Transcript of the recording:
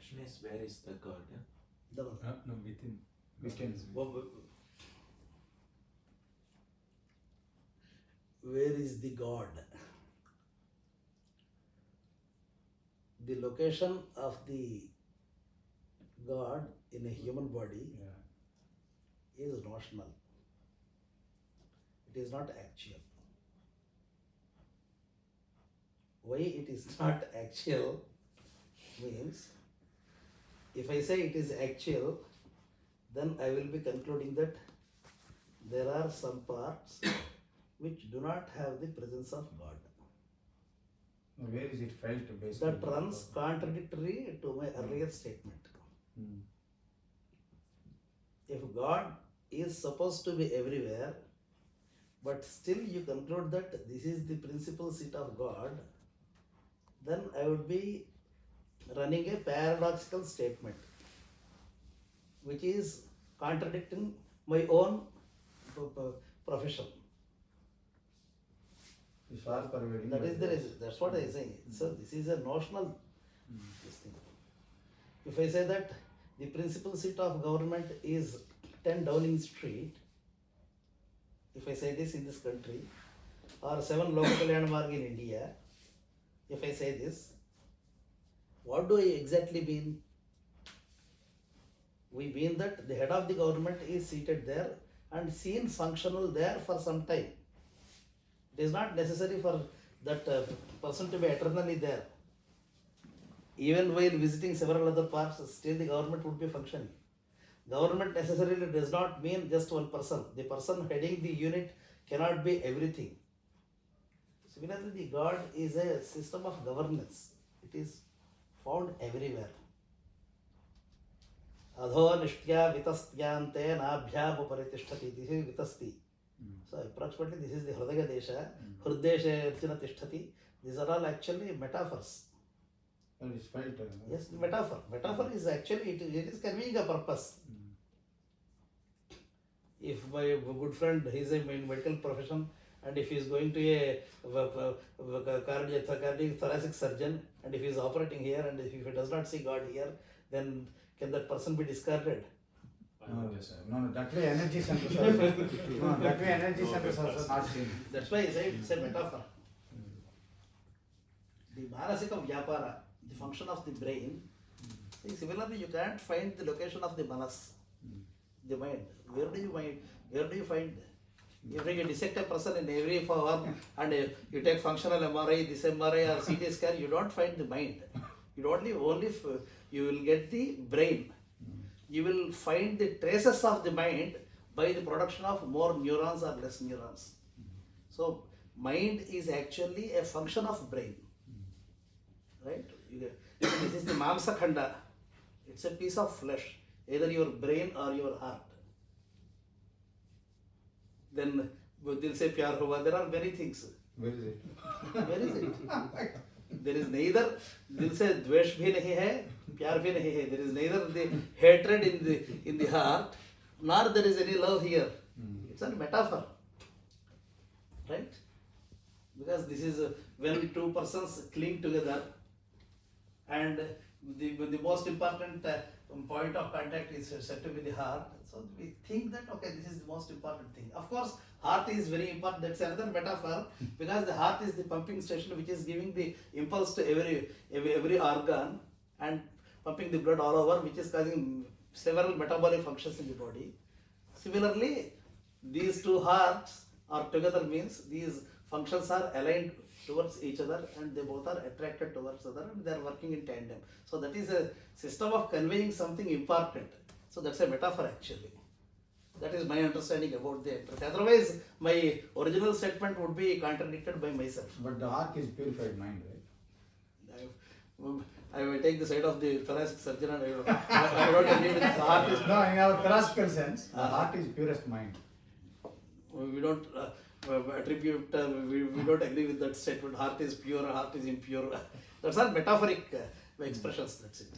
question is, where is the God? No, within. Where is the God? The location of the God in a human body is notional. It is not actual. Why it is not actual means, if I say it is actual, then I will be concluding that there are some parts which do not have the presence of God. Where is it felt basically? That runs contradictory to my earlier statement. If God is supposed to be everywhere, but still you conclude that this is the principal seat of God, then I would be running a paradoxical statement, which is contradicting my own profession. That is the reason. That's what I am saying. So this is a notional this thing. If I say that the principal seat of government is 10 Downing Street, if I say this in this country, or 7 Lok Kalyan Marg in India, if I say this, what do I exactly mean? We mean that the head of the government is seated there and seen functional there for some time. It is not necessary for that person to be eternally there. Even while visiting several other parts, still the government would be functioning. Government necessarily does not mean just one person. The person heading the unit cannot be everything. Similarly, the God is a system of governance. It is found everywhere. Adho nishtya vitastyante nabhyam uparitishthati. This is vitasti. So approximately this is the Hridaya Desha. Hridesha Arjuna Tishtati. These are all actually metaphors. Well, it's felt. Yes, metaphor. Metaphor is actually, it is conveying a purpose. If my good friend, he is a medical profession, and if he is going to a cardiac thoracic surgeon, and if he is operating here, and if he does not see God here, then can that person be discarded? No, that way energy centers also. No, that way energy centers also not seen. That's why I say it's a metaphor. The manasika vyapara, the function of the brain, see, similarly you can't find the location of the manas, the mind. Where do you find? If you dissect a person in every form and you take functional MRI, this MRI or CT scan, you don't find the mind. You only you will get the brain. You will find the traces of the mind by the production of more neurons or less neurons. So mind is actually a function of brain. Right? This is the Mamsa Khanda. It's a piece of flesh, either your brain or your heart. Then they'll say Pyar Hua. There are many things. Where is it? Where is it? There is neither, they'll say Dvesh bhi nahi hai, Pyar bhi nahi hai. There is neither the hatred in the heart, nor there is any love here. It's a metaphor. Right? Because this is when two persons cling together, and the most important point of contact is said to be the heart. So we think that, okay, this is the most important thing. Of course, heart is very important. That's another metaphor, because the heart is the pumping station which is giving the impulse to every organ and pumping the blood all over, which is causing several metabolic functions in the body. Similarly, these two hearts are together means these functions are aligned towards each other, and they both are attracted towards other, and they are working in tandem. So that is a system of conveying something important. So that's a metaphor actually. That is my understanding about the entity. Otherwise, my original statement would be contradicted by myself. But the heart is purified mind, right? I will take the side of the thoracic surgeon, and I don't agree with the heart is. No, in our classical sense, the heart is purest mind. We don't attribute, we don't agree with that statement. Heart is pure, heart is impure. That's all metaphoric expressions, that's it.